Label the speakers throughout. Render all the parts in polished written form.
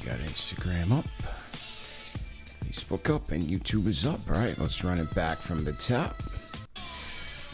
Speaker 1: Got Instagram up, Facebook up, and YouTube is up. All right, let's run it back from the top.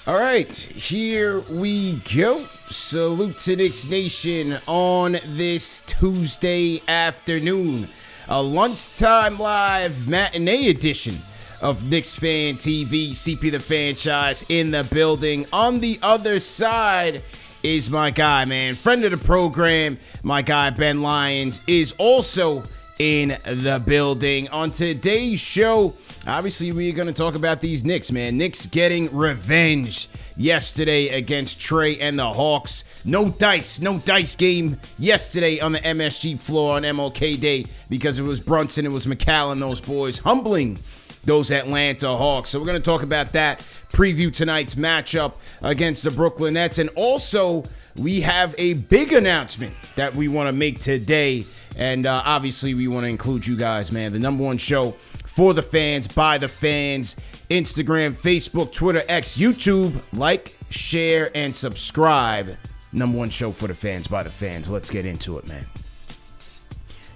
Speaker 1: All right, here we go. Salute to Knicks Nation on this Tuesday afternoon. A lunchtime live matinee edition of KnicksFanTV. CP the franchise in the building. On the other side is my guy, man. Friend of the program, my guy Ben Lyons is also in the building. On today's show, obviously we're going to talk about these Knicks, man. Knicks getting revenge yesterday against Trey and the Hawks. No dice game yesterday on the MSG floor on MLK Day because it was Brunson, it was McCallum, those boys humbling those Atlanta Hawks. So we're going to talk about that, preview tonight's matchup against the Brooklyn Nets, and also we have a big announcement that we want to make today, and obviously we want to include you guys, man. The number one show for the fans, by the fans, Instagram, Facebook, Twitter, X, YouTube. Like, share, and subscribe. Number one show for the fans, by the fans. Let's get into it, man.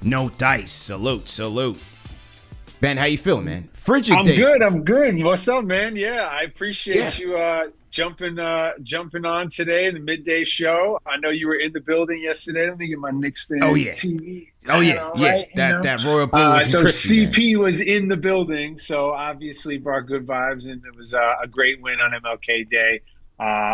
Speaker 1: No dice. Salute. Ben, how you feeling, man? Frigid day.
Speaker 2: I'm good. What's up, man? Yeah, I appreciate you jumping on today in the midday show. I know you were in the building yesterday. Let me get my Knicks fan TV.
Speaker 1: That Royal Blue.
Speaker 2: So
Speaker 1: Christian,
Speaker 2: CP was in the building, so obviously brought good vibes, and it was a great win on MLK Day.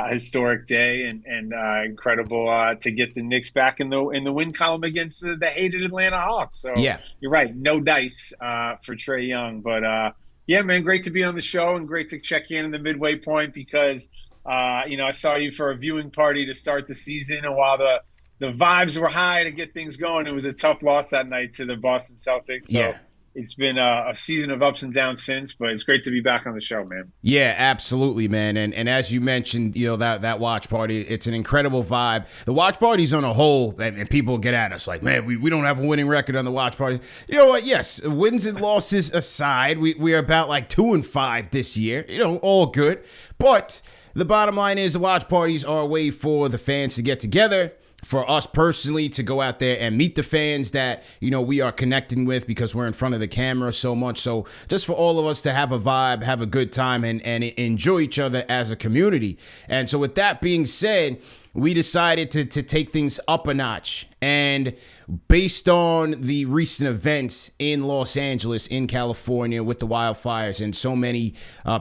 Speaker 2: Historic day and incredible to get the Knicks back in the win column against the hated Atlanta Hawks. So you're right, no dice for Trae Young, but yeah, man, great to be on the show and great to check in the midway point because I saw you for a viewing party to start the season, and while the vibes were high to get things going, it was a tough loss that night to the Boston Celtics. So it's been a season of ups and downs since, but it's great to be back on the show, man.
Speaker 1: Yeah, absolutely, man. And as you mentioned, that watch party, it's an incredible vibe. The watch parties on a whole, and people get at us like, man, we don't have a winning record on the watch parties. You know what? Yes, wins and losses aside, we are about like 2-5 this year. All good. But the bottom line is the watch parties are a way for the fans to get together, for us personally to go out there and meet the fans that, we are connecting with because we're in front of the camera so much. So just for all of us to have a vibe, have a good time, and enjoy each other as a community. And so with that being said, we decided to take things up a notch. And based on the recent events in Los Angeles, in California, with the wildfires and so many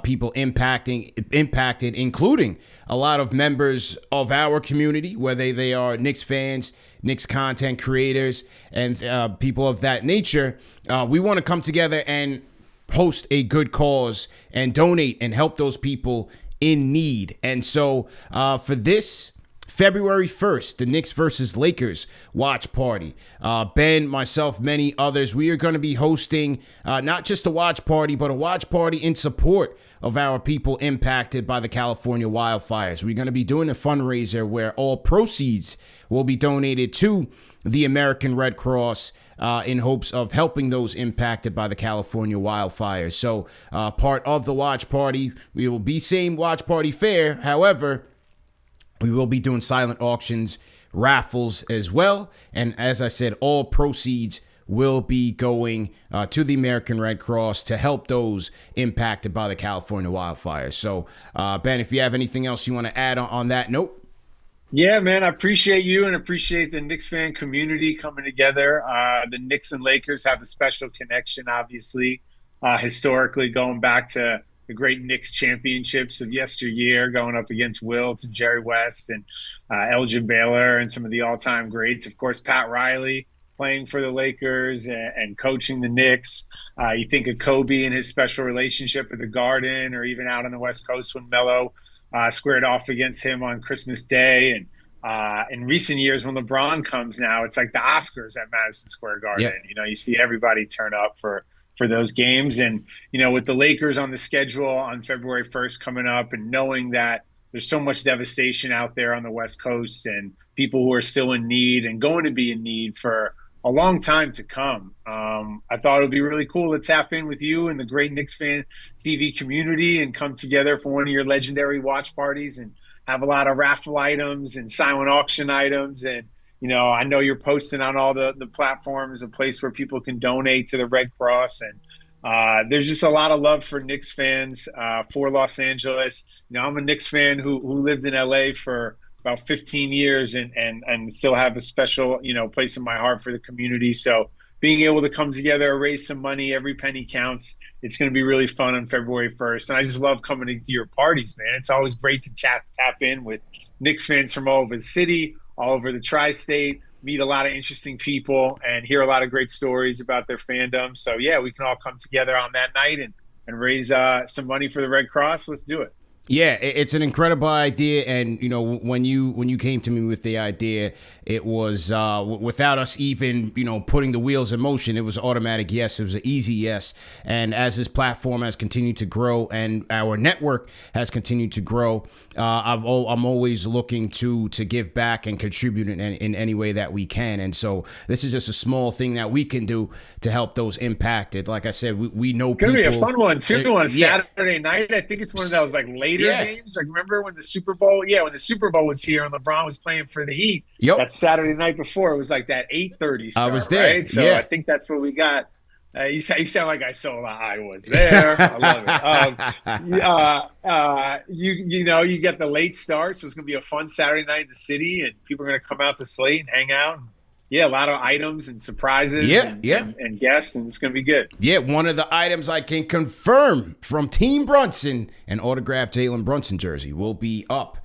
Speaker 1: people impacted, including a lot of members of our community, whether they are Knicks fans, Knicks content creators, and people of that nature, we want to come together and host a good cause and donate and help those people in need. And so for this February 1st, the Knicks versus Lakers watch party. Ben, myself, many others, we are going to be hosting not just a watch party, but a watch party in support of our people impacted by the California wildfires. We're going to be doing a fundraiser where all proceeds will be donated to the American Red Cross in hopes of helping those impacted by the California wildfires. So part of the watch party, we will be same watch party fare. However, we will be doing silent auctions, raffles as well. And as I said, all proceeds will be going to the American Red Cross to help those impacted by the California wildfires. So, Ben, if you have anything else you want to add on that note.
Speaker 2: Yeah, man, I appreciate you and appreciate the Knicks fan community coming together. The Knicks and Lakers have a special connection, obviously, historically going back to the great Knicks championships of yesteryear, going up against Wilt and Jerry West and Elgin Baylor and some of the all-time greats. Of course, Pat Riley playing for the Lakers and coaching the Knicks. You think of Kobe and his special relationship at the Garden, or even out on the West Coast when Melo squared off against him on Christmas Day. And in recent years, when LeBron comes now, it's like the Oscars at Madison Square Garden.
Speaker 1: Yeah.
Speaker 2: You see everybody turn up for those games. And, with the Lakers on the schedule on February 1st coming up, and knowing that there's so much devastation out there on the West Coast and people who are still in need and going to be in need for a long time to come, I thought it would be really cool to tap in with you and the great Knicks fan TV community and come together for one of your legendary watch parties and have a lot of raffle items and silent auction items and I know you're posting on all the platforms, a place where people can donate to the Red Cross. And there's just a lot of love for Knicks fans, for Los Angeles. I'm a Knicks fan who lived in LA for about 15 years and still have a special, place in my heart for the community. So being able to come together, raise some money, every penny counts. It's going to be really fun on February 1st. And I just love coming to your parties, man. It's always great to tap in with Knicks fans from all over the city, all over the tri-state, meet a lot of interesting people and hear a lot of great stories about their fandom. So yeah, we can all come together on that night and raise some money for the Red Cross. Let's do it.
Speaker 1: Yeah, it's an incredible idea, and when you came to me with the idea, it was without us even putting the wheels in motion. It was automatic yes. It was an easy yes. And as this platform has continued to grow and our network has continued to grow, I'm always looking to give back and contribute in any way that we can. And so this is just a small thing that we can do to help those impacted. Like I said, we know people.
Speaker 2: It's gonna be a fun one too on Saturday night. I think it's one of those later games. Like remember when the Super Bowl? Yeah, when the Super Bowl was here and LeBron was playing for the Heat.
Speaker 1: Yep.
Speaker 2: That Saturday night before, it was like that 8:30 start.
Speaker 1: I was there.
Speaker 2: Right? So I think that's what we got. You sound like I saw. I was there. I love it. You get the late start, so it's gonna be a fun Saturday night in the city, and people are gonna come out to Slate and hang out. Yeah, a lot of items and surprises and guests, and it's going to be good.
Speaker 1: Yeah, one of the items I can confirm from Team Brunson, an autographed Jalen Brunson jersey, will be up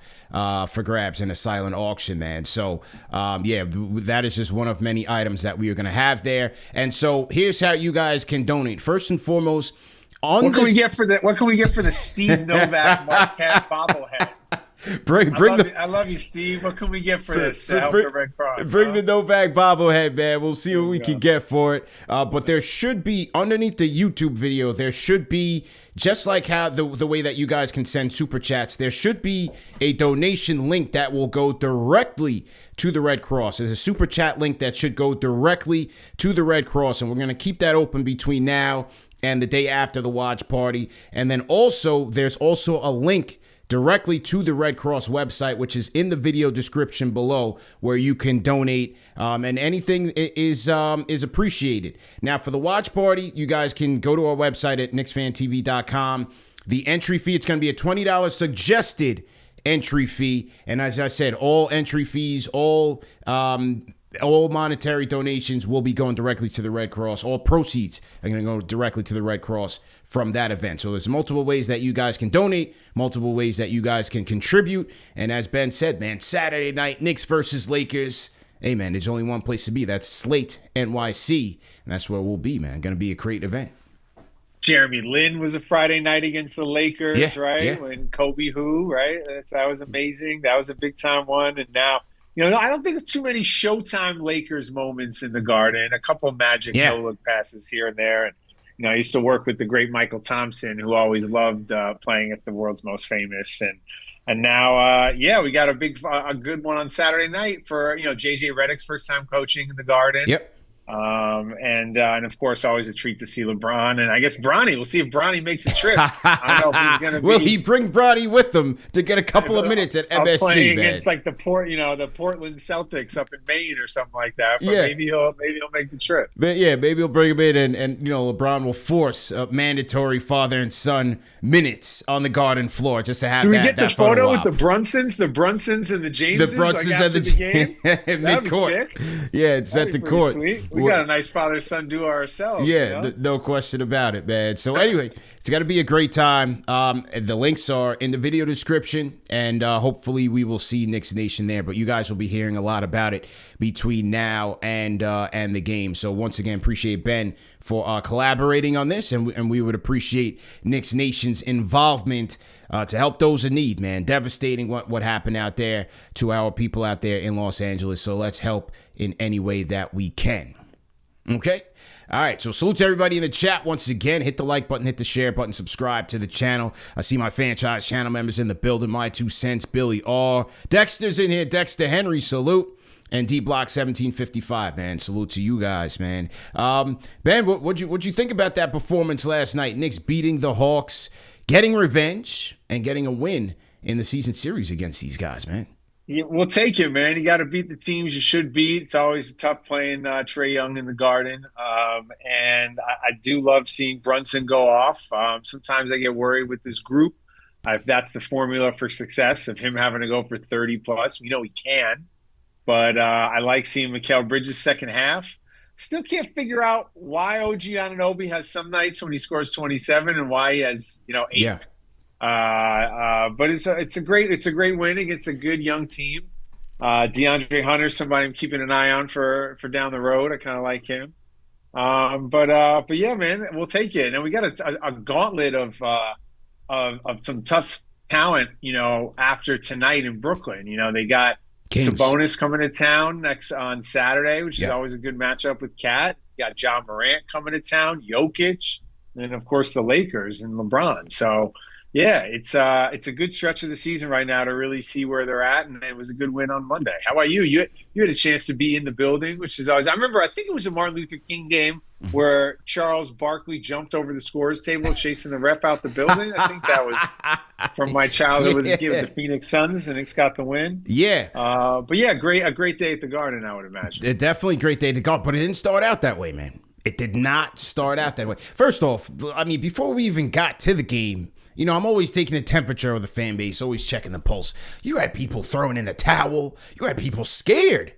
Speaker 1: for grabs in a silent auction, man. So, that is just one of many items that we are going to have there. And so here's how you guys can donate. First and foremost,
Speaker 2: what can we get for the Steve Novak Marquette bobblehead? I love you, Steve. What can we get for this to help the Red Cross?
Speaker 1: Bring the Novak bobblehead, man. We'll see what we can get for it. But there should be, underneath the YouTube video, there should be, just like how the way that you guys can send super chats, there should be a donation link that will go directly to the Red Cross. There's a super chat link that should go directly to the Red Cross, and we're going to keep that open between now and the day after the watch party. And then also, there's also a link directly to the Red Cross website, which is in the video description below, where you can donate, and anything is appreciated. Now, for the watch party, you guys can go to our website at KnicksFanTV.com. The entry fee, it's going to be a $20 suggested entry fee, and as I said, all entry fees, all monetary donations will be going directly to the Red Cross. All proceeds are going to go directly to the Red Cross from that event. So there's multiple ways that you guys can donate, multiple ways that you guys can contribute. And as Ben said, man, Saturday night, Knicks versus Lakers. Hey, man, there's only one place to be. That's Slate, NYC. And that's where we'll be, man. Going to be a great event.
Speaker 2: Jeremy Lin was a Friday night against the Lakers, right?
Speaker 1: Yeah.
Speaker 2: When Kobe right? That was amazing. That was a big-time one. And now, I don't think of too many Showtime Lakers moments in the Garden. A couple of magic no-look passes here and there. And, I used to work with the great Michael Thompson, who always loved playing at the world's most famous. And now, we got a good one on Saturday night for, JJ Redick's first time coaching in the Garden.
Speaker 1: Yep.
Speaker 2: And of course, always a treat to see LeBron, and I guess Bronny. We'll see if Bronny makes a trip. I don't know if he's going to be.
Speaker 1: Will he bring Bronny with him to get a couple of minutes at MSG?
Speaker 2: Playing against the Portland Celtics up in Maine or something like that. But maybe he'll make the trip.
Speaker 1: But maybe he'll bring him in, and LeBron will force mandatory father and son minutes on the Garden floor just to have.
Speaker 2: Do we get the photo with the Brunsons and the Jameses?
Speaker 1: The Brunsons and the game
Speaker 2: mid-court. Sick.
Speaker 1: Yeah, it's at the court.
Speaker 2: Sweet. We got a nice father-son duo ourselves.
Speaker 1: Yeah, no question about it, man. So anyway, it's got to be a great time. The links are in the video description, and hopefully we will see Knicks Nation there. But you guys will be hearing a lot about it between now and the game. So once again, appreciate Ben for collaborating on this, and we would appreciate Knicks Nation's involvement to help those in need, man. Devastating what happened out there to our people out there in Los Angeles. So let's help in any way that we can. Okay? All right, so salute to everybody in the chat once again. Hit the like button, hit the share button, subscribe to the channel. I see my franchise channel members in the building. My 2 cents, Billy R. Dexter's in here. Dexter Henry, salute. And D-Block 1755, man. Salute to you guys, man. Ben, what'd you think about that performance last night? Knicks beating the Hawks, getting revenge, and getting a win in the season series against these guys, man.
Speaker 2: Yeah, we'll take it, man. You got to beat the teams you should beat. It's always tough playing Trey Young in the Garden. And I do love seeing Brunson go off. Sometimes I get worried with this group. If that's the formula for success of him having to go for 30 plus, we know he can. But I like seeing Mikal Bridges second half. Still can't figure out why OG Anunoby has some nights when he scores 27 and why he has,
Speaker 1: Yeah.
Speaker 2: 8. But it's a great win against a good young team. DeAndre Hunter, somebody I'm keeping an eye on for down the road. I kind of like him. But yeah, man, we'll take it. And we got a gauntlet of some tough talent, after tonight in Brooklyn. They got
Speaker 1: Kings.
Speaker 2: Sabonis coming to town next on Saturday, which is
Speaker 1: Yeah.
Speaker 2: always a good matchup with Cat. You got John Morant coming to town, Jokic, and of course the Lakers and LeBron. So yeah, it's a good stretch of the season right now to really see where they're at, and it was a good win on Monday. How about you? You had a chance to be in the building, which is always. I remember. I think it was a Martin Luther King game where Charles Barkley jumped over the scores table, chasing the rep out the building. I think that was from my childhood with the game with the Phoenix Suns. The Knicks got the win.
Speaker 1: Yeah.
Speaker 2: But yeah, a great day at the Garden, I would imagine.
Speaker 1: Definitely a great day to go, but it didn't start out that way, man. It did not start out that way. First off, I mean, before we even got to the game, I'm always taking the temperature of the fan base, always checking the pulse. You had people throwing in the towel. You had people scared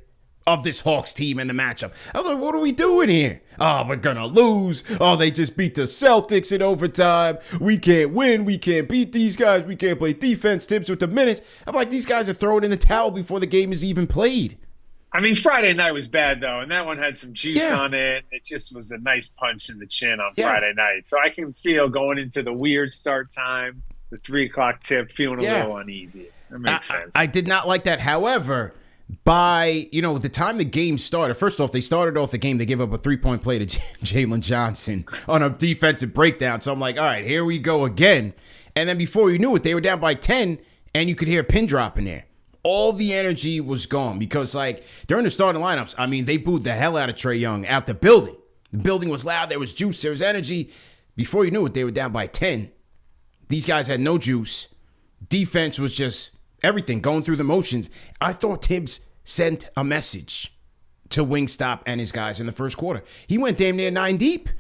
Speaker 1: of this Hawks team in the matchup. I was like, what are we doing here? Oh, we're going to lose. Oh, they just beat the Celtics in overtime. We can't win. We can't beat these guys. We can't play defense tips with the minutes. I'm like, these guys are throwing in the towel before the game is even played.
Speaker 2: I mean, Friday night was bad, though, and that one had some juice on it. It just was a nice punch in the chin on Friday night. So I can feel going into the weird start time, the 3 o'clock tip, feeling a little uneasy. That makes sense.
Speaker 1: I did not like that. However, by, the time the game started, first off, they started off the game, they gave up a 3-point play to Jalen Johnson on a defensive breakdown. So I'm like, all right, here we go again. And then before you knew it, they were down by 10, and you could hear a pin drop in there. All the energy was gone because, during the starting lineups, I mean, they booed the hell out of Trey Young out the building. The building was loud. There was juice. There was energy. Before you knew it, they were down by 10. These guys had no juice. Defense was just everything, going through the motions. I thought Tibbs sent a message to Wingstop and his guys in the first quarter. He went damn near 9 deep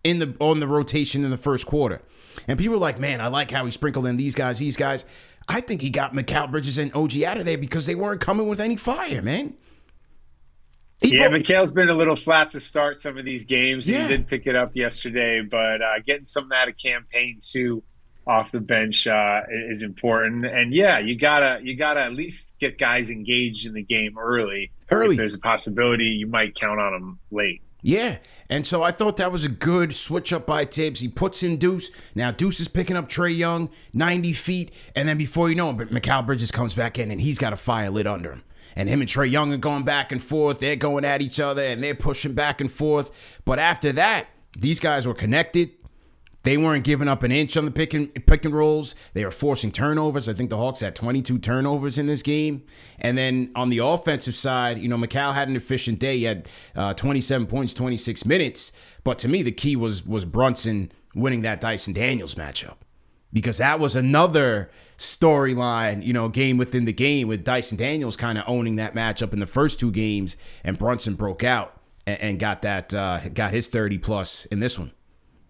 Speaker 1: on the rotation in the first quarter. And people were like, man, I like how he sprinkled in these guys. I think he got Mikal Bridges and OG out of there because they weren't coming with any fire, man.
Speaker 2: Mikal's been a little flat to start some of these games. He did pick it up yesterday, but getting some out of campaign too off the bench is important. And you gotta at least get guys engaged in the game early. If there's a possibility, you might count on them late.
Speaker 1: Yeah, and so I thought that was a good switch up by Tibbs. He puts in Deuce. Now Deuce is picking up Trey Young, 90 feet, and then before you know it, Mikal Bridges comes back in, and he's got a fire lit under him. And him and Trey Young are going back and forth. They're going at each other, and they're pushing back and forth. But after that, these guys were connected. They weren't giving up an inch on the pick and rolls. They were forcing turnovers. I think the Hawks had 22 turnovers in this game. And then on the offensive side, Mikal had an efficient day. He had 27 points, 26 minutes. But to me, the key was Brunson winning that Dyson Daniels matchup. Because that was another storyline, game within the game with Dyson Daniels kind of owning that matchup in the first 2 games. And Brunson broke out and got his 30 plus in this one.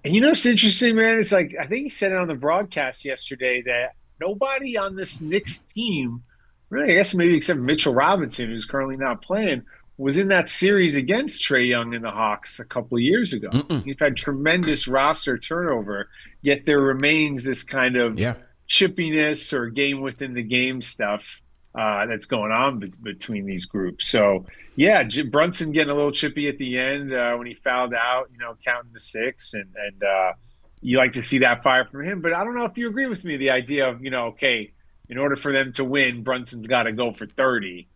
Speaker 2: And it's interesting, man. It's like I think he said it on the broadcast yesterday that nobody on this Knicks team, really, I guess maybe except Mitchell Robinson, who's currently not playing, was in that series against Trey Young and the Hawks a couple of years ago. You've had tremendous roster turnover, yet there remains this kind of chippiness or game within the game stuff that's going on between these groups. So, Brunson getting a little chippy at the end when he fouled out, counting the 6. And you like to see that fire from him. But I don't know if you agree with me, the idea of, okay, in order for them to win, Brunson's got to go for 30.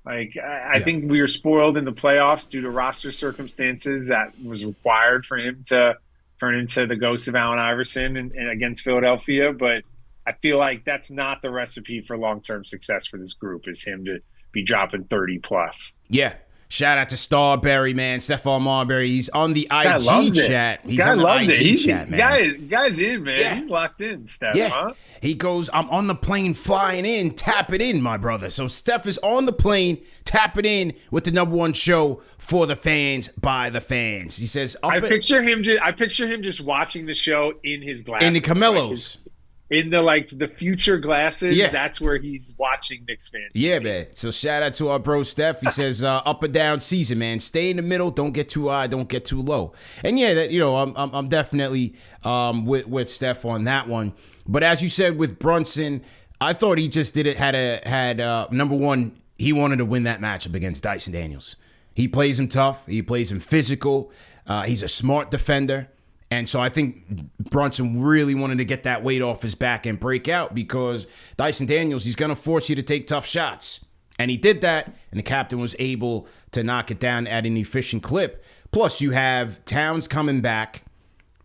Speaker 2: I think we were spoiled in the playoffs due to roster circumstances that was required for him to turn into the ghost of Allen Iverson and against Philadelphia. But I feel like that's not the recipe for long-term success for this group, is him to be dropping 30 plus.
Speaker 1: Yeah. Shout out to Starberry, man. Stephon Marbury. He's on the
Speaker 2: Guy
Speaker 1: IG
Speaker 2: loves
Speaker 1: chat.
Speaker 2: it.
Speaker 1: He's
Speaker 2: Guy
Speaker 1: on the
Speaker 2: loves
Speaker 1: IG
Speaker 2: it.
Speaker 1: chat, man.
Speaker 2: Guy's in, man.
Speaker 1: Yeah.
Speaker 2: He's locked in, Steph.
Speaker 1: Yeah.
Speaker 2: Huh?
Speaker 1: He goes, I'm on the plane flying in. Tap it in, my brother. So Steph is on the plane, tap it in with the #1 show for the fans, by the fans. He says,
Speaker 2: I picture him just watching the show in his glasses.
Speaker 1: in the Camellos.
Speaker 2: In the future glasses,
Speaker 1: Yeah.
Speaker 2: that's where he's watching Knicks fans.
Speaker 1: Yeah, man. So shout out to our bro Steph. He says, up or down season, man. Stay in the middle. Don't get too high. Don't get too low. And yeah, that I'm definitely with Steph on that one. But as you said with Brunson, I thought he just had number one. He wanted to win that matchup against Dyson Daniels. He plays him tough. He plays him physical. He's a smart defender. And so I think Brunson really wanted to get that weight off his back and break out, because Dyson Daniels, he's going to force you to take tough shots. And he did that, and the captain was able to knock it down at an efficient clip. Plus, you have Towns coming back,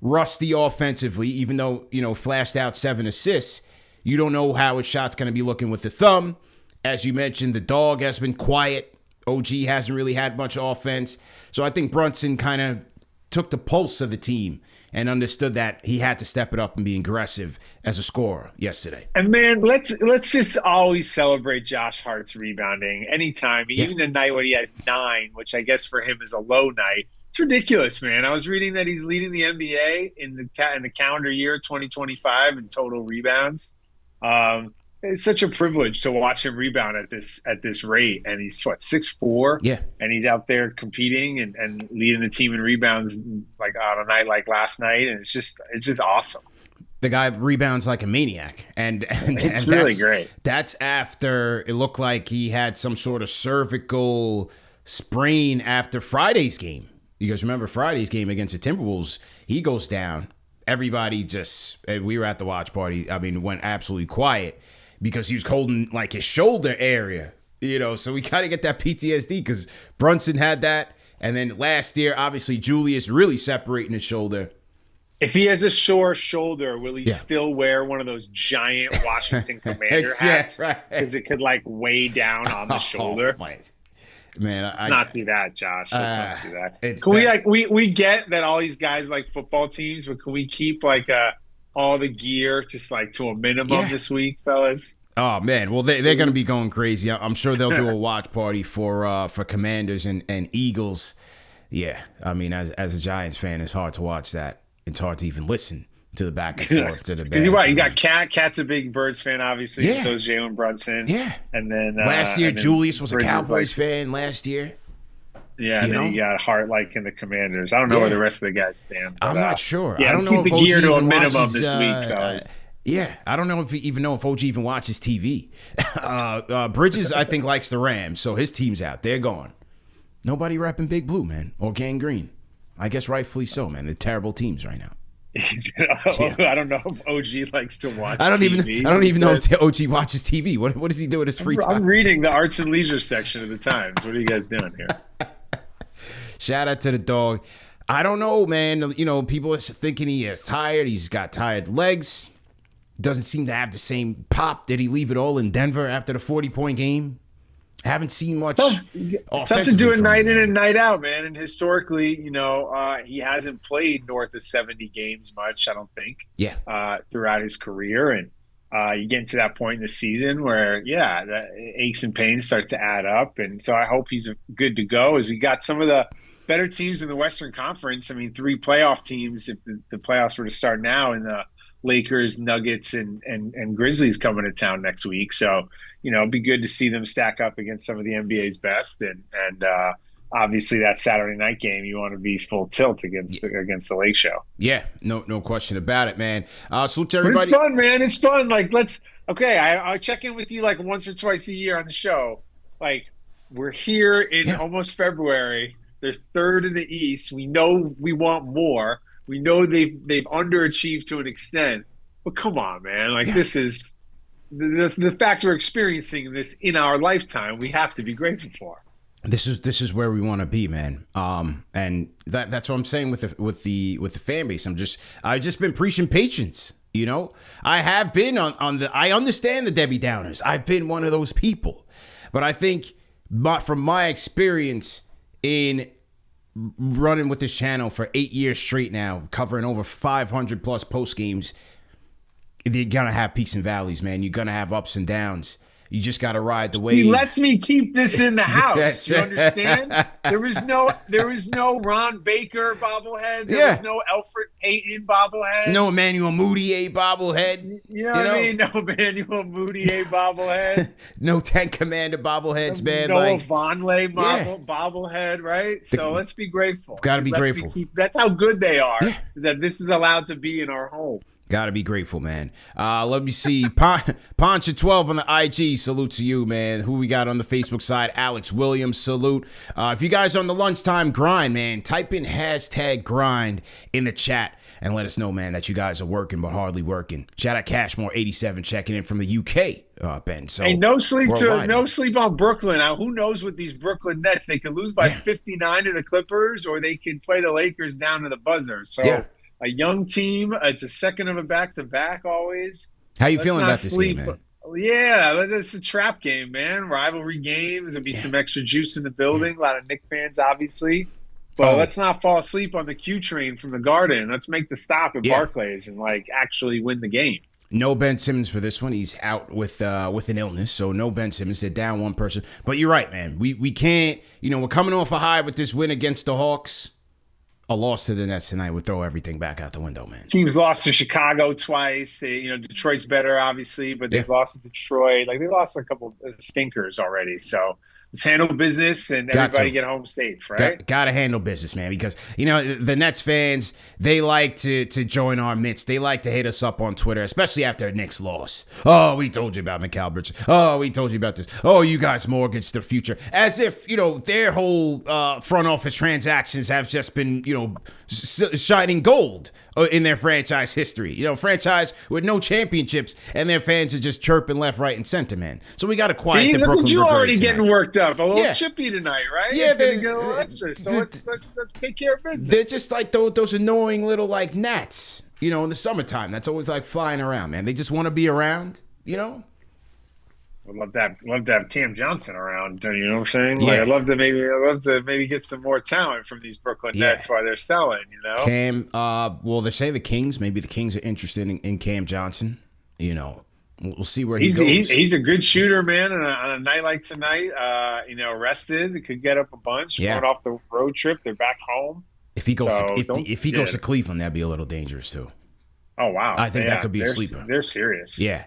Speaker 1: rusty offensively, even though, flashed out 7 assists. You don't know how his shot's going to be looking with the thumb. As you mentioned, the dog has been quiet. OG hasn't really had much offense. So I think Brunson kind of took the pulse of the team and understood that he had to step it up and be aggressive as a scorer yesterday.
Speaker 2: And man, let's just always celebrate Josh Hart's rebounding anytime, even a night when he has 9, which I guess for him is a low night. It's ridiculous, man. I was reading that he's leading the NBA in the calendar year 2025 in total rebounds. It's such a privilege to watch him rebound at this rate. And he's 6'4"?
Speaker 1: Yeah.
Speaker 2: And he's out there competing and leading the team in rebounds like on a night like last night. And it's just awesome.
Speaker 1: The guy rebounds like a maniac. And
Speaker 2: it's really great.
Speaker 1: That's after it looked like he had some sort of cervical sprain after Friday's game. You guys remember Friday's game against the Timberwolves? He goes down. Everybody we were at the watch party. I mean, went absolutely quiet, because he was holding like his shoulder area, so we got to get that PTSD, because Brunson had that. And then last year, obviously, Julius really separating his shoulder.
Speaker 2: If he has a sore shoulder, will he still wear one of those giant Washington Commander hats? Because it could weigh down on the shoulder.
Speaker 1: Man,
Speaker 2: let's not do that, Josh. Let's not do that. Can we get that all these guys like football teams, but can we keep all the gear just to a minimum this week, fellas?
Speaker 1: Oh man, well they're going to be going crazy. I'm sure they'll do a watch party for Commanders and Eagles. Yeah, I mean, as a Giants fan, it's hard to watch that. It's hard to even listen to the back and forth to the band.
Speaker 2: You're right. You got Cat's a big Birds fan, obviously. Yeah. So is Jalen Brunson.
Speaker 1: Yeah.
Speaker 2: And then
Speaker 1: last year, Julius was a Cowboys fan. Last year.
Speaker 2: Yeah, and then you got Hart in the Commanders. I don't know where the rest of the guys stand. But,
Speaker 1: I'm not sure.
Speaker 2: Yeah,
Speaker 1: I don't know
Speaker 2: keep
Speaker 1: if
Speaker 2: the gear to a minimum
Speaker 1: watches,
Speaker 2: this week, fellas.
Speaker 1: Yeah, I don't know if OG even watches TV. Bridges, I think, likes the Rams, so his team's out. They're gone. Nobody repping Big Blue, man, or Gang Green. I guess rightfully so, man. They're terrible teams right now.
Speaker 2: I don't know if OG likes to watch TV.
Speaker 1: I don't even know if OG watches TV. What does he do with his free time?
Speaker 2: I'm reading the arts and leisure section of the Times. What are you guys doing here?
Speaker 1: Shout out to the dog. I don't know, man. People are thinking he is tired. He's got tired legs. Doesn't seem to have the same pop. Did he leave it all in Denver after the 40-point game? Haven't seen much.
Speaker 2: Stuff to do it night in and night out, man. And historically, he hasn't played north of 70 games much, I don't think.
Speaker 1: Yeah.
Speaker 2: Throughout his career. And you get into that point in the season where, the aches and pains start to add up. And so I hope he's good to go, as we got some of the better teams in the Western Conference. I mean, 3 playoff teams, if the playoffs were to start now, in the Lakers, Nuggets, and Grizzlies coming to town next week. So, it'd be good to see them stack up against some of the NBA's best. And obviously that Saturday night game, you want to be full tilt against the Lake Show.
Speaker 1: Yeah, no question about it, man. Salute to everybody.
Speaker 2: But it's fun, man. It's fun. I'll check in with you once or twice a year on the show. We're here in almost February. They're third in the East. We know we want more. We know they've underachieved to an extent, but come on, man! This is the fact we're experiencing this in our lifetime. We have to be grateful for.
Speaker 1: This is where we want to be, man. And that's what I'm saying with the fan base. I've just been preaching patience. I have been I understand the Debbie Downers. I've been one of those people, but I think from my experience, in running with this channel for 8 years straight now, covering over 500 plus post games. You're gonna have peaks and valleys, man. You're gonna have ups and downs. You just got to ride the wave.
Speaker 2: He lets me keep this in the house. You understand? There was no Ron Baker bobblehead. There was no Alfred Payton bobblehead.
Speaker 1: No Emmanuel Mudiay bobblehead.
Speaker 2: You know what I mean? No Emmanuel Mudiay bobblehead.
Speaker 1: No Ten Commander bobbleheads, man.
Speaker 2: No Vonleh bobblehead, right? So let's be grateful.
Speaker 1: Got to be grateful.
Speaker 2: That's how good they are, is that this is allowed to be in our home.
Speaker 1: Got to be grateful, man. Let me see. Poncha12 on the IG. Salute to you, man. Who we got on the Facebook side? Alex Williams. Salute. If you guys are on the lunchtime grind, man, type in #grind in the chat and let us know, man, that you guys are working but hardly working. Shout out Cashmore87 checking in from the UK, Ben. So
Speaker 2: hey, no sleep on Brooklyn. Now, who knows with these Brooklyn Nets? They can lose by 59 to the Clippers, or they can play the Lakers down to the buzzer. So a young team. It's a second of a back-to-back always.
Speaker 1: How you feeling about this game, man?
Speaker 2: Yeah, it's a trap game, man. Rivalry games. There'll be some extra juice in the building. A lot of Knicks fans, obviously. But let's not fall asleep on the Q train from the Garden. Let's make the stop at Barclays and, actually win the game.
Speaker 1: No Ben Simmons for this one. He's out with an illness, so no Ben Simmons. They're down one person. But you're right, man. We can't, we're coming off a high with this win against the Hawks. A loss to the Nets tonight would throw everything back out the window, man.
Speaker 2: Teams lost to Chicago twice. Detroit's better, obviously, but they've lost to Detroit. They lost a couple of stinkers already. So let's handle business and everybody get home safe, right? Got
Speaker 1: to handle business, man, because, the Nets fans, they like to join our midst. They like to hit us up on Twitter, especially after a Knicks loss. Oh, we told you about Mikal Bridges. Oh, we told you about this. Oh, you guys mortgaged the future. As if, their whole front office transactions have just been, shining gold in their franchise history. Franchise with no championships, and their fans are just chirping left, right, and center, man. So we got to quiet the Brooklyn Brigade.
Speaker 2: You already getting worked up. A little chippy tonight, right?
Speaker 1: Yeah,
Speaker 2: it's gonna get a little extra. So let's take care of business.
Speaker 1: They're just like those annoying little gnats, in the summertime. That's always flying around, man. They just want to be around,
Speaker 2: I'd love to have Cam Johnson around. You know what I'm saying?
Speaker 1: Yeah.
Speaker 2: I'd love to maybe get some more talent from these Brooklyn Nets while they're selling.
Speaker 1: Cam. They say the Kings. Maybe the Kings are interested in Cam Johnson. We'll see where he goes.
Speaker 2: He's a good shooter, man. On a night like tonight, rested, could get up a bunch. Going off the road trip, they're back home.
Speaker 1: If he goes, if he goes to Cleveland, that'd be a little dangerous too.
Speaker 2: Oh wow!
Speaker 1: I think that could be a sleeper.
Speaker 2: They're serious.
Speaker 1: Yeah.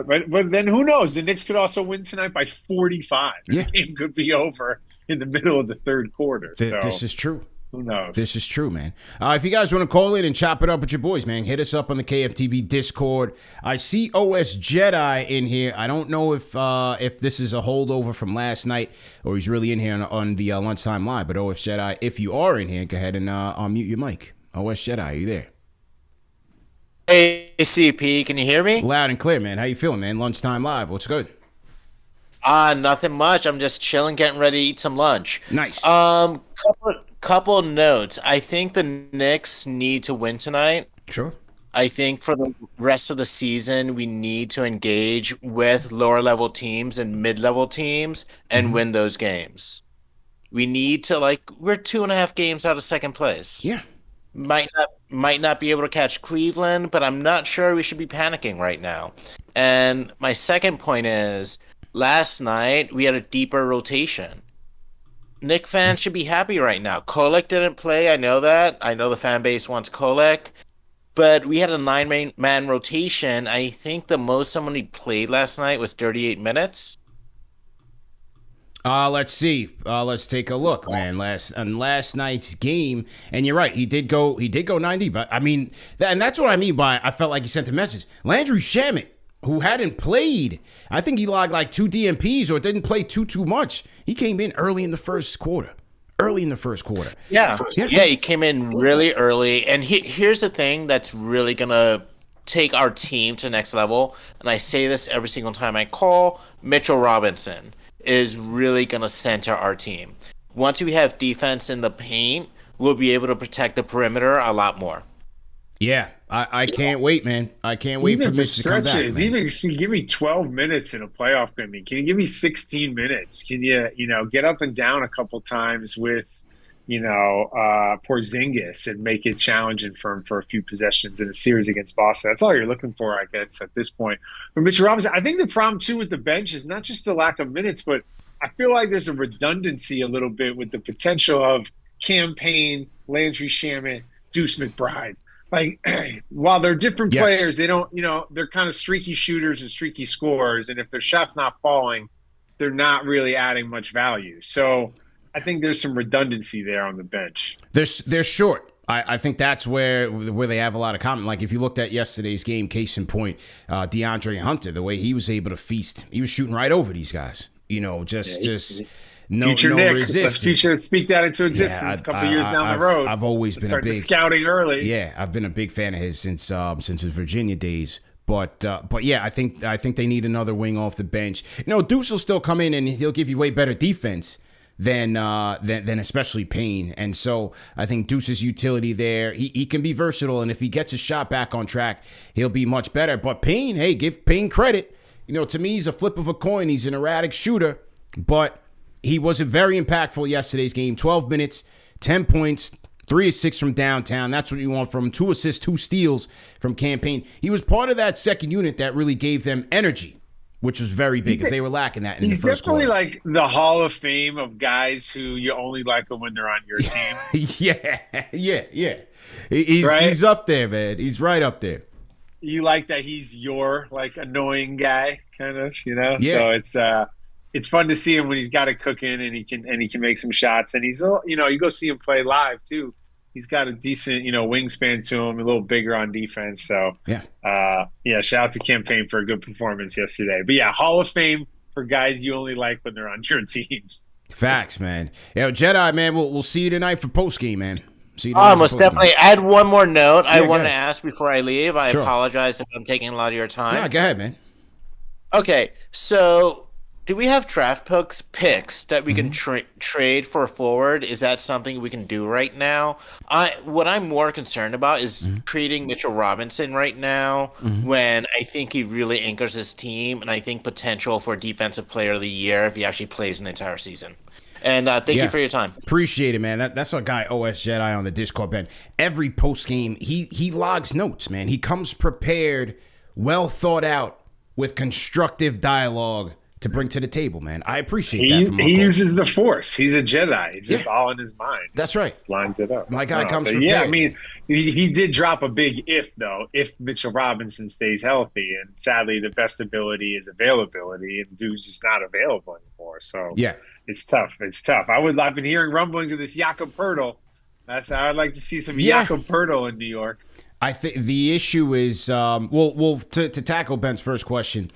Speaker 2: But then who knows? The Knicks could also win tonight by 45. The game could be over in the middle of the third quarter.
Speaker 1: This is true.
Speaker 2: Who knows?
Speaker 1: This is true, man. If you guys want to call in and chop it up with your boys, man, hit us up on the KFTV Discord. I see OS Jedi in here. I don't know if this is a holdover from last night or he's really in here on the Lunchtime Live. But OS Jedi, if you are in here, go ahead and unmute your mic. OS Jedi, are you there?
Speaker 3: Hey, CP, can you hear me?
Speaker 1: Loud and clear, man. How you feeling, man? Lunchtime Live. What's good?
Speaker 3: Nothing much. I'm just chilling, getting ready to eat some lunch.
Speaker 1: Nice.
Speaker 3: Couple notes. I think the Knicks need to win tonight.
Speaker 1: Sure.
Speaker 3: I think for the rest of the season, we need to engage with lower level teams and mid-level teams and win those games. We need to we're 2.5 games out of second place.
Speaker 1: Yeah.
Speaker 3: Might not be able to catch Cleveland, but I'm not sure we should be panicking right now. And my second point is, last night we had a deeper rotation. Knicks fans should be happy right now. Kolek didn't play, I know that. I know the fan base wants Kolek. But we had a 9-man rotation. I think the most somebody played last night was 38 minutes.
Speaker 1: Let's see. Let's take a look, man. Last night's game, and you're right. He did go 90. But I mean, and that's what I mean by I felt like he sent a message. Landry Shamet, who hadn't played, I think he logged 2 DMPs or didn't play too much. He came in early in the first quarter.
Speaker 3: Yeah, he came in really early. And here's the thing that's really gonna take our team to the next level. And I say this every single time I call. Mitchell Robinson is really going to center our team. Once we have defense in the paint, we'll be able to protect the perimeter a lot more.
Speaker 1: Yeah, I can't wait, man. I can't wait for Mitch to come back, man.
Speaker 2: Even give me 12 minutes in a playoff game. Can you give me 16 minutes? Can you get up and down a couple times with Porzingis and make it challenging for him for a few possessions in a series against Boston? That's all you're looking for, I guess, at this point. For Mitchell Robinson, I think the problem too with the bench is not just the lack of minutes, but I feel like there's a redundancy a little bit with the potential of Campaign, Landry Shamet, Deuce McBride. Like, while they're different players, they don't, they're kind of streaky shooters and streaky scorers. And if their shot's not falling, they're not really adding much value. So I think there's some redundancy there on the bench.
Speaker 1: They're short. I think that's where they have a lot of comment. Like if you looked at yesterday's game, case in point, DeAndre Hunter, the way he was able to feast, he was shooting right over these guys. No resistance.
Speaker 2: Let's speak that into existence a couple years down the road.
Speaker 1: I've always been a big
Speaker 2: scouting early.
Speaker 1: Yeah, I've been a big fan of his since his Virginia days. But yeah, I think they need another wing off the bench. Deuce will still come in and he'll give you way better defense than especially Payne. And so I think Deuce's utility there, he can be versatile, and if he gets his shot back on track, he'll be much better. But Payne, hey, give Payne credit. To me, he's a flip of a coin. He's an erratic shooter, but he was very impactful yesterday's game. 12 minutes, 10 points, 3 of 6 from downtown. That's what you want from him. 2 assists, 2 steals from Campaign. He was part of that second unit that really gave them energy, which was very big because they were lacking that in the first quarter.
Speaker 2: He's definitely like the Hall of Fame of guys who you only like them when they're on your team.
Speaker 1: Yeah. He's up there, man. He's right up there.
Speaker 2: You like that he's your annoying guy, kind of,
Speaker 1: Yeah.
Speaker 2: So it's fun to see him when he's got it cooking and he can make some shots, and he's you go see him play live too. He's got a decent wingspan to him, a little bigger on defense. So shout out to Campaign for a good performance yesterday. But yeah, Hall of Fame for guys you only like when they're on your team.
Speaker 1: Facts, man. Jedi, man, we'll see you tonight for post game, man.
Speaker 3: Most definitely. I had one more note I want to ask before I leave. I apologize if I'm taking a lot of your time.
Speaker 1: No, go ahead, man.
Speaker 3: Okay, so do we have draft picks that we can trade for a forward? Is that something we can do right now? What I'm more concerned about is trading Mitchell Robinson right now when I think he really anchors his team, and I think potential for Defensive Player of the Year if he actually plays an entire season. And thank you for your time.
Speaker 1: Appreciate it, man. That's our guy, OS Jedi, on the Discord, Ben. Every post game, he logs notes, man. He comes prepared, well thought out, with constructive dialogue to bring to the table, man. I appreciate that.
Speaker 2: He uses the Force. He's a Jedi. It's just all in his mind.
Speaker 1: That's right.
Speaker 2: Just lines it up.
Speaker 1: My guy comes prepared.
Speaker 2: Yeah, I mean, he did drop a big if, though, if Mitchell Robinson stays healthy. And sadly, the best ability is availability, and dude's just not available anymore. So
Speaker 1: yeah.
Speaker 2: It's tough. I've been hearing rumblings of this Jakob Poeltl. I'd like to see some Jakob Poeltl in New York.
Speaker 1: I think the issue is, to tackle Ben's first question,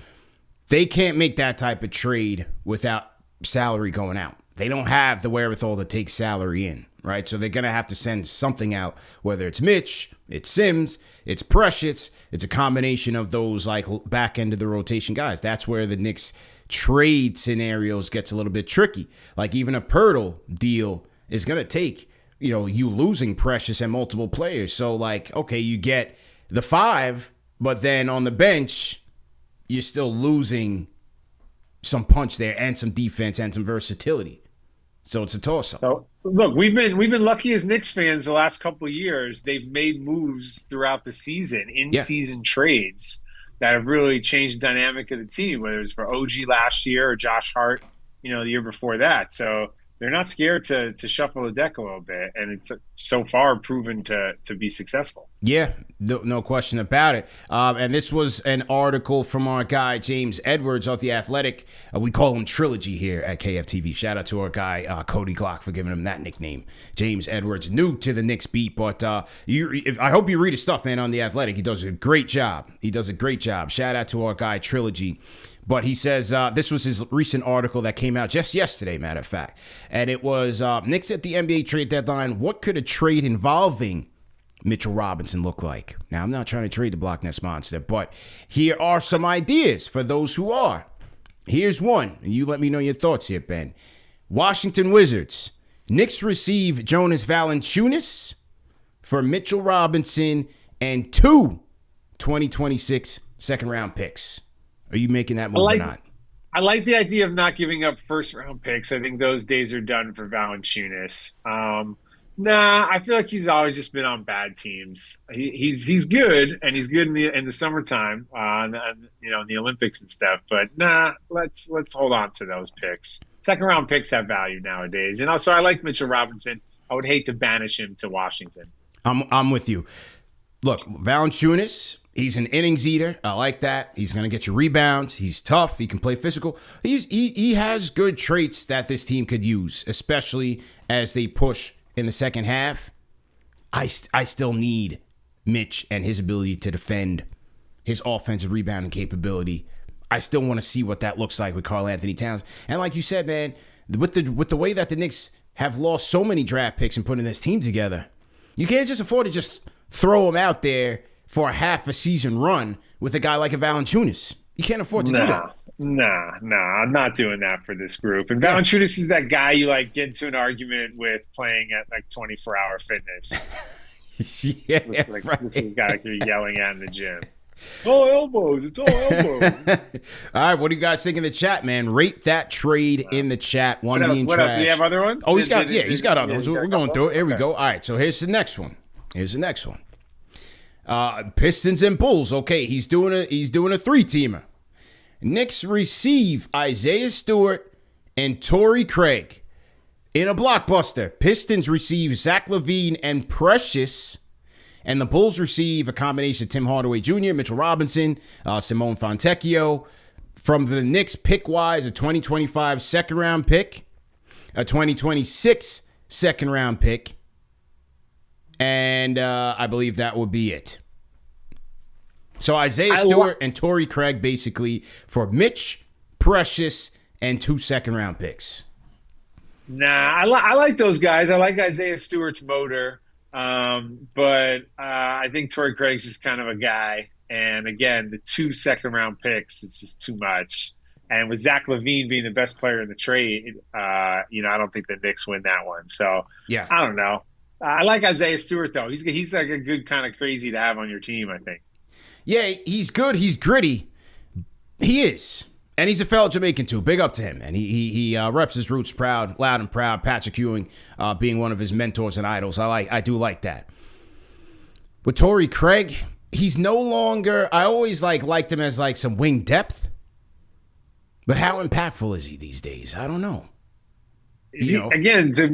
Speaker 1: they can't make that type of trade without salary going out. They don't have the wherewithal to take salary in, right? So they're going to have to send something out, whether it's Mitch, it's Sims, it's Precious, it's a combination of those back end of the rotation guys. That's where the Knicks trade scenarios gets a little bit tricky. Like even a Poeltl deal is going to take, you losing Precious and multiple players. So okay, you get the 5, but then on the bench, you're still losing some punch there and some defense and some versatility. So it's a toss-up.
Speaker 2: So, look, we've been lucky as Knicks fans the last couple of years. They've made moves throughout the season, in-season trades that have really changed the dynamic of the team, whether it's for OG last year or Josh Hart, the year before that. So they're not scared to shuffle the deck a little bit, and it's so far proven to be successful.
Speaker 1: Yeah, no question about it. And this was an article from our guy, James Edwards of The Athletic. We call him Trilogy here at KFTV. Shout out to our guy, Cody Glock, for giving him that nickname. James Edwards, new to the Knicks beat, but I hope you read his stuff, man, on The Athletic. He does a great job. Shout out to our guy, Trilogy. But he says this was his recent article that came out just yesterday, matter of fact. And it was Knicks at the NBA trade deadline. What could a trade involving Mitchell Robinson look like? Now, I'm not trying to trade the Block Nest Monster, but here are some ideas for those who are. Here's one. You let me know your thoughts here, Ben. Washington Wizards. Knicks receive Jonas Valanciunas for Mitchell Robinson and 2 2026 second-round picks. Are you making that move or not?
Speaker 2: I like the idea of not giving up first-round picks. I think those days are done for Valanciunas. Nah, I feel like he's always just been on bad teams. He's good, and he's good in the summertime, in the Olympics and stuff. But nah, let's hold on to those picks. Second-round picks have value nowadays, and also I like Mitchell Robinson. I would hate to banish him to Washington.
Speaker 1: I'm with you. Look, Valanciunas, he's an innings eater. I like that. He's going to get you rebounds. He's tough. He can play physical. He has good traits that this team could use, especially as they push in the second half. I still need Mitch and his ability to defend, his offensive rebounding capability. I still want to see what that looks like with Karl-Anthony Towns. And like you said, man, with the way that the Knicks have lost so many draft picks and putting this team together, you can't just afford to just throw him out there for a half a season run with a guy like a Valanciunas. You can't afford to do that.
Speaker 2: Nah, I'm not doing that for this group. And Valanciunas is that guy you like get into an argument with playing at like 24-hour fitness.
Speaker 1: Yeah,
Speaker 2: This is the guy you're yelling at in the gym. All elbows. It's all elbows.
Speaker 1: All right, what do you guys think in the chat, man? Rate that trade in the chat. One being
Speaker 2: what
Speaker 1: trash.
Speaker 2: else? Do you have other ones?
Speaker 1: Oh, he's got other ones. We're going through it. Here we go. All right, so here's the next one. Pistons and Bulls. Okay, he's doing a 3-teamer. Knicks receive Isaiah Stewart and Torrey Craig in a blockbuster. Pistons receive Zach LaVine and Precious, and the Bulls receive a combination of Tim Hardaway Jr., Mitchell Robinson, Simone Fontecchio. From the Knicks, pick-wise, a 2025 second-round pick, a 2026 second-round pick, and I believe that would be it. So Isaiah Stewart and Torrey Craig basically for Mitch, Precious, and 2 second-round picks.
Speaker 2: Nah, I like those guys. I like Isaiah Stewart's motor, but I think Torrey Craig's just kind of a guy. And again, the 2 second-round picks, it's just too much. And with Zach LaVine being the best player in the trade, I don't think the Knicks win that one. So yeah, I don't know. I like Isaiah Stewart though. He's like a good kind of crazy to have on your team, I think.
Speaker 1: Yeah, he's good. He's gritty. He is. And he's a fellow Jamaican, too. Big up to him. And he reps his roots loud and proud. Patrick Ewing being one of his mentors and idols. I do like that. With Torrey Craig, he's no longer... I always liked him as some wing depth. But how impactful is he these days? I don't know.
Speaker 2: Again, to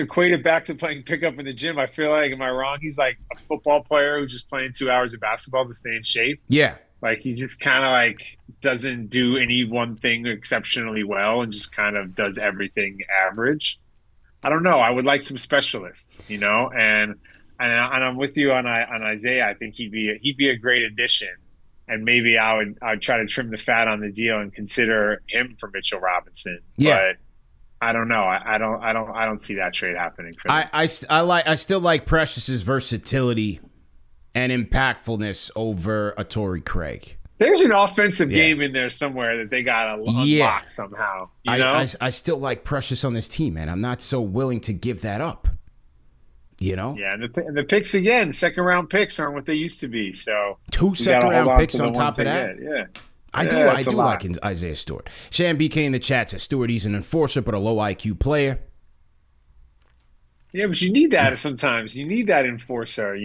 Speaker 2: equate it back to playing pickup in the gym, I feel like, am I wrong? He's like a football player who's just playing 2 hours of basketball to stay in shape.
Speaker 1: Yeah.
Speaker 2: Like he just kind of doesn't do any one thing exceptionally well and just kind of does everything average. I don't know. I would like some specialists, and I'm with you on Isaiah. I think he'd be a great addition. And maybe I'd try to trim the fat on the deal and consider him for Mitchell Robinson. Yeah. But I don't know. I don't see that trade happening for them.
Speaker 1: I still like Precious's versatility and impactfulness over a Torrey Craig.
Speaker 2: There's an offensive game in there somewhere that they got to unlock somehow.
Speaker 1: I still like Precious on this team, man. I'm not so willing to give that up. Yeah,
Speaker 2: and the picks again, second round picks aren't what they used to be. So
Speaker 1: 2 second round picks on top of that.
Speaker 2: Yeah.
Speaker 1: I do like Isaiah Stewart. Shan BK in the chat says Stewart, he's an enforcer, but a low IQ player.
Speaker 2: Yeah, but you need that sometimes. You need that enforcer,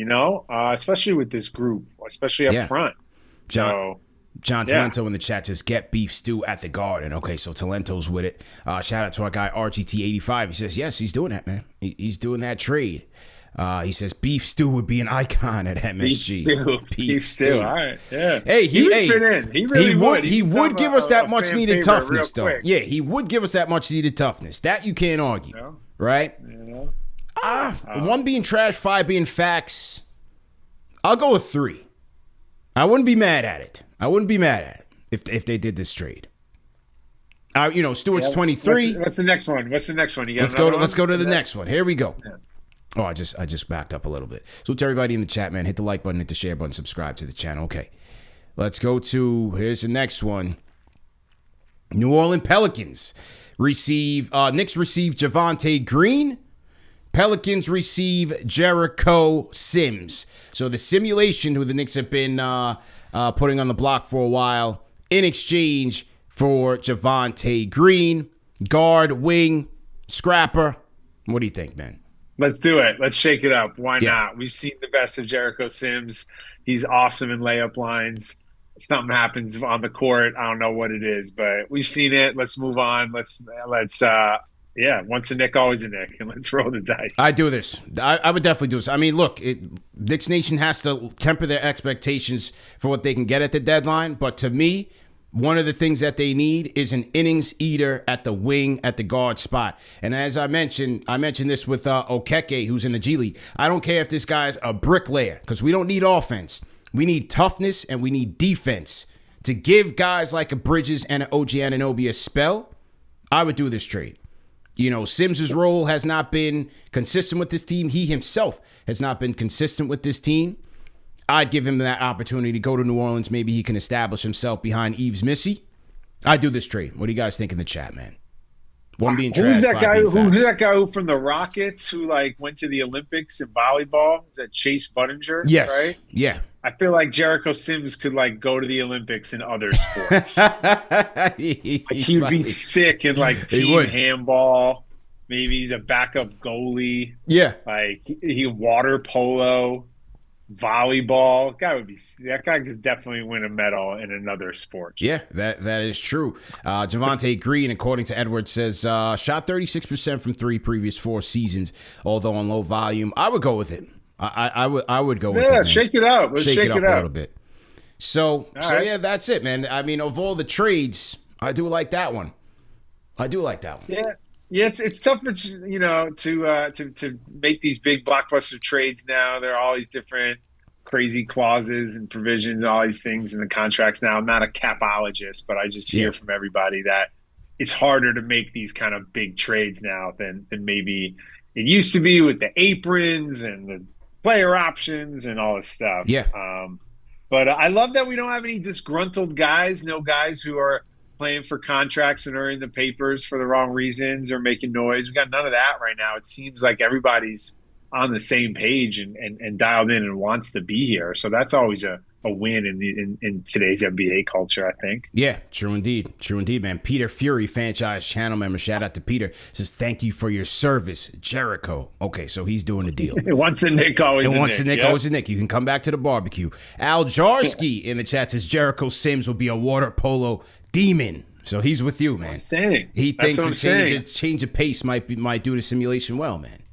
Speaker 2: especially with this group, especially up front.
Speaker 1: John Talento in the chat says, get beef stew at the Garden. Okay, so Talento's with it. Shout out to our guy RGT85. He says, yes, he's doing that, man. He's doing that trade. He says beef stew would be an icon at MSG.
Speaker 2: Beef stew. All right. Yeah.
Speaker 1: Hey,
Speaker 2: he would fit in. He really would.
Speaker 1: He would give us that much needed toughness, though. Yeah, he would give us that much needed toughness. That you can't argue, right? Yeah. 1 being trash, 5 being facts. I'll go with 3. I wouldn't be mad at it. If they did this trade. Stewart's 23.
Speaker 2: What's the next one? You got
Speaker 1: let's go to the next one. Here we go. Yeah. Oh, I just backed up a little bit. So to everybody in the chat, man, hit the like button, hit the share button, subscribe to the channel. Okay. Let's go to, here's the next one. New Orleans Pelicans Knicks receive Javonte Green, Pelicans receive Jericho Sims. So the simulation who the Knicks have been putting on the block for a while in exchange for Javonte Green, guard, wing, scrapper. What do you think, man?
Speaker 2: Let's do it. Let's shake it up. Why not? We've seen the best of Jericho Sims. He's awesome in layup lines. Something happens on the court. I don't know what it is, but we've seen it. Let's move on. Let's once a Knick, always a Knick, and let's roll the dice.
Speaker 1: I do this. I would definitely do this. I mean, look, Knicks Nation has to temper their expectations for what they can get at the deadline, but to me, one of the things that they need is an innings eater at the wing, at the guard spot. And as I mentioned this with Okeke, who's in the G League. I don't care if this guy's a bricklayer, because we don't need offense. We need toughness and we need defense. To give guys like a Bridges and an OG Anunoby a spell, I would do this trade. You know, Sims' role has not been consistent with this team. He himself has not been consistent with this team. I'd give him that opportunity to go to New Orleans. Maybe he can establish himself behind Yves Missy. I'd do this trade. What do you guys think in the chat, man? One being trash,
Speaker 2: who's that
Speaker 1: five
Speaker 2: guy?
Speaker 1: being facts.
Speaker 2: Who's that guy who from the Rockets who went to the Olympics in volleyball? Is that Chase Budinger?
Speaker 1: Yes.
Speaker 2: Right?
Speaker 1: Yeah.
Speaker 2: I feel like Jericho Sims could go to the Olympics in other sports. He'd be sick in team handball. Maybe he's a backup goalie.
Speaker 1: Yeah.
Speaker 2: He water polo, volleyball. That guy could definitely win a medal in another sport.
Speaker 1: Yeah, that is true. Javonte Green, according to Edwards, says shot 36% from three previous 4 seasons, although on low volume. I would go with it. I would go with it.
Speaker 2: Yeah, shake it up. Let's shake it up
Speaker 1: a little bit. So
Speaker 2: right.
Speaker 1: Yeah, that's it, man. I mean, of all the trades, I do like that one.
Speaker 2: Yeah. Yeah, it's tough, to make these big blockbuster trades now. There are all these different crazy clauses and provisions, all these things in the contracts now. I'm not a capologist, but I just hear from everybody that it's harder to make these kind of big trades now than maybe it used to be with the aprons and the player options and all this stuff.
Speaker 1: Yeah.
Speaker 2: But I love that we don't have any disgruntled guys, no guys who are playing for contracts and are in the papers for the wrong reasons or making noise. We got none of that right now. It seems like everybody's on the same page and dialed in and wants to be here. So that's always a win in today's NBA culture, I think.
Speaker 1: Yeah, true indeed, man. Peter Fury, franchise channel member, shout out to Peter, says thank you for your service, Jericho. Okay, so he's doing a deal.
Speaker 2: Once a Knick, always a Knick.
Speaker 1: Once a Knick, always a Knick. You can come back to the barbecue. Al Jarski in the chat says Jericho Sims will be a water polo demon. So he's with you, man.
Speaker 2: I'm saying.
Speaker 1: He thinks a change of pace might do the simulation well, man.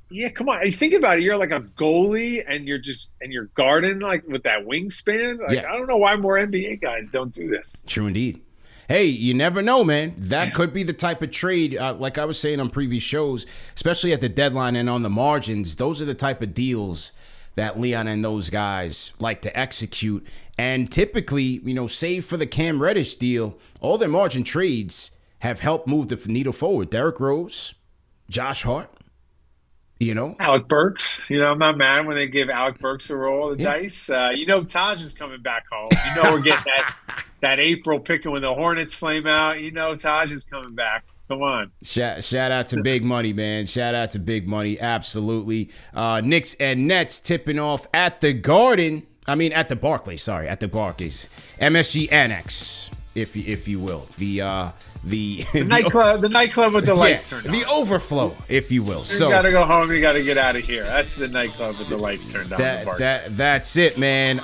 Speaker 2: Yeah, come on. You think about it. You're like a goalie, and you're guarding with that wingspan. I don't know why more NBA guys don't do this.
Speaker 1: True indeed. Hey, you never know, man. That could be the type of trade, like I was saying on previous shows, especially at the deadline and on the margins. Those are the type of deals that Leon and those guys like to execute. And typically, save for the Cam Reddish deal, all their margin trades have helped move the needle forward. Derrick Rose, Josh Hart.
Speaker 2: Alec Burks. I'm not mad when they give Alec Burks a roll of the dice. Taj is coming back home. We're getting that April picking when the Hornets flame out. Taj is coming back. Come on.
Speaker 1: Shout out to Big Money, man. Shout out to Big Money. Absolutely. Knicks and Nets tipping off at the Garden. At the Barclays. Sorry, at the Barclays. MSG Annex, if you will. The
Speaker 2: nightclub with the lights turned on.
Speaker 1: The overflow, if you will.
Speaker 2: You gotta go home. You gotta get out of here. That's the nightclub with the lights turned on.
Speaker 1: That's it, man.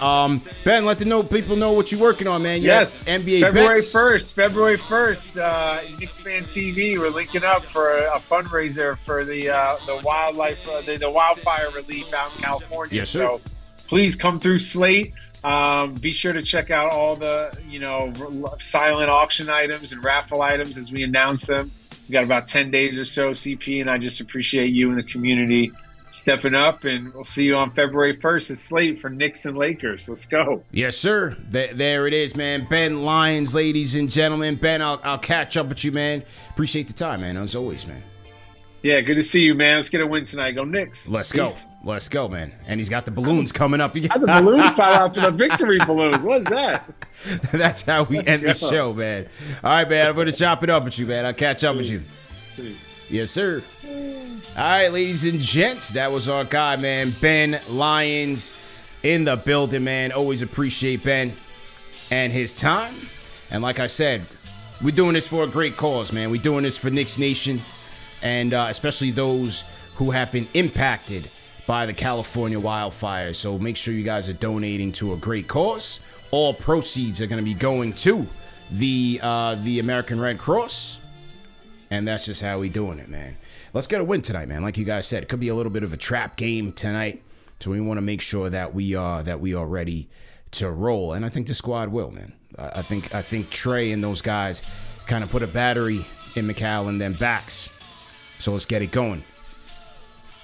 Speaker 1: Ben, let people know what you're working on, man.
Speaker 2: Yes,
Speaker 1: NBA
Speaker 2: February
Speaker 1: bets.
Speaker 2: 1st. February 1st. KnicksFanTV. We're linking up for a fundraiser for the wildlife, the wildfire relief out in California.
Speaker 1: Yes, sir.
Speaker 2: So please come through Slate. Be sure to check out all the, silent auction items and raffle items as we announce them. We got about 10 days or so, CP, and I just appreciate you and the community stepping up, and we'll see you on February 1st at Slate for Knicks and Lakers. Let's go.
Speaker 1: Yes, sir. There it is, man. Ben Lyons, ladies and gentlemen. Ben, I'll catch up with you, man. Appreciate the time, man, as always, man.
Speaker 2: Yeah, good to see you, man. Let's get a win tonight. Go Knicks.
Speaker 1: Let's go, man. And he's got the balloons coming up.
Speaker 2: The balloons pile out to the victory balloons. What's that?
Speaker 1: That's how we end the show, man. All right, man. I'm going to chop it up with you, man. I'll catch up with you. Yes, sir. All right, ladies and gents, that was our guy, man, Ben Lyons in the building, man. Always appreciate Ben and his time. And like I said, we're doing this for a great cause, man. We're doing this for Knicks Nation, and especially those who have been impacted by the California wildfires. So make sure you guys are donating to a great cause. All proceeds are going to be going to the American Red Cross, and that's just how we doing it, man. Let's get a win tonight, man. Like you guys said, it could be a little bit of a trap game tonight, so we want to make sure that we are ready to roll. And I think the squad will, man. I think Trey and those guys kind of put a battery in McCall and then backs. So let's get it going.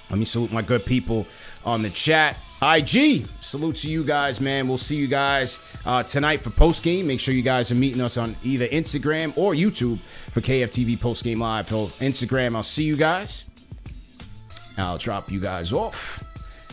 Speaker 1: Let me salute my good people on the chat. IG, salute to you guys, man. We'll see you guys tonight for postgame. Make sure you guys are meeting us on either Instagram or YouTube for KFTV postgame live. For Instagram, I'll see you guys. I'll drop you guys off.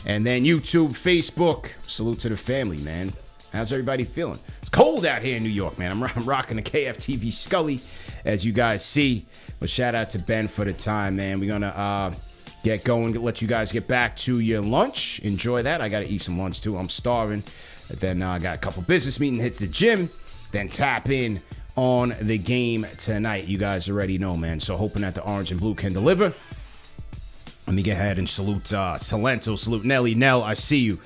Speaker 1: And then YouTube, Facebook, salute to the family, man. How's everybody feeling? It's cold out here in New York, man. I'm rocking the KFTV Scully, as you guys see. But shout out to Ben for the time, man. We're going to get going, let you guys get back to your lunch. Enjoy that. I got to eat some lunch, too. I'm starving. Then I got a couple business meetings, hits the gym, then tap in on the game tonight. You guys already know, man. So hoping that the orange and blue can deliver. Let me get ahead and salute Salento, salute Nelly. Nell, I see you.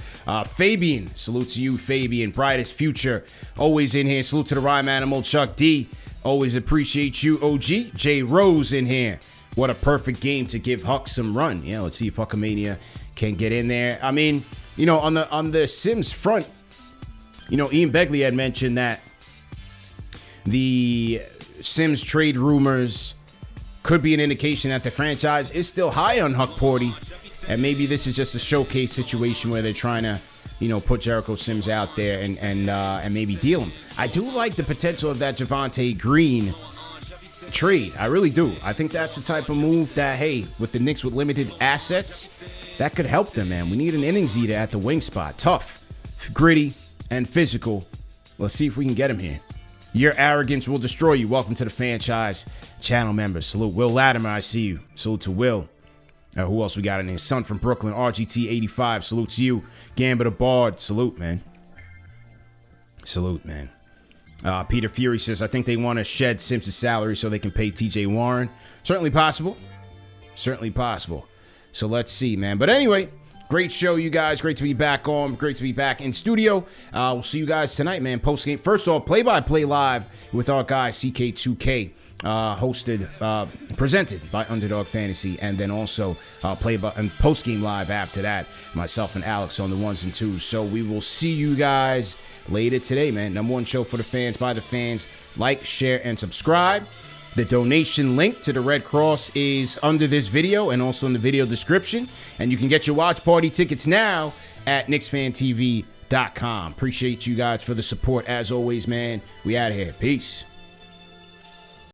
Speaker 1: Fabian, salute to you, Fabian. Brightest future, always in here. Salute to the Rhyme Animal, Chuck D. Always appreciate you, OG. J Rose in here. What a perfect game to give Huck some run. Yeah, let's see if Huckamania can get in there. I mean, you know, on the Sims front, you know, Ian Begley had mentioned that the Sims trade rumors could be an indication that the franchise is still high on Huck Porty, and maybe this is just a showcase situation where they're trying to, you know, put Jericho Sims out there and maybe deal him. I do like the potential of that Javonte Green trade. I really do. I think that's the type of move that, hey, with the Knicks with limited assets, that could help them, man. We need an innings eater at the wing spot. Tough, gritty, and physical. Let's see if we can get him here. Your arrogance will destroy you. Welcome to the franchise channel members. Salute Will Latimer. I see you. Salute to Will. Who else we got in there? Son from Brooklyn, RGT85. Salute to you. Gambit the Bard. Salute, man. Salute, man. Peter Fury says, I think they want to shed Simpson's salary so they can pay TJ Warren. Certainly possible. Certainly possible. So let's see, man. But anyway, great show, you guys. Great to be back on. Great to be back in studio. We'll see you guys tonight, man. Post game. First off, play-by-play live with our guy CK2K. Presented by Underdog Fantasy, and then also and post game live after that. Myself and Alex on the ones and twos. So we will see you guys later today, man. Number one show for the fans, by the fans. Like, share, and subscribe. The donation link to the Red Cross is under this video and also in the video description. And you can get your watch party tickets now at KnicksFanTV.com. Appreciate you guys for the support as always, man. We out of here. Peace.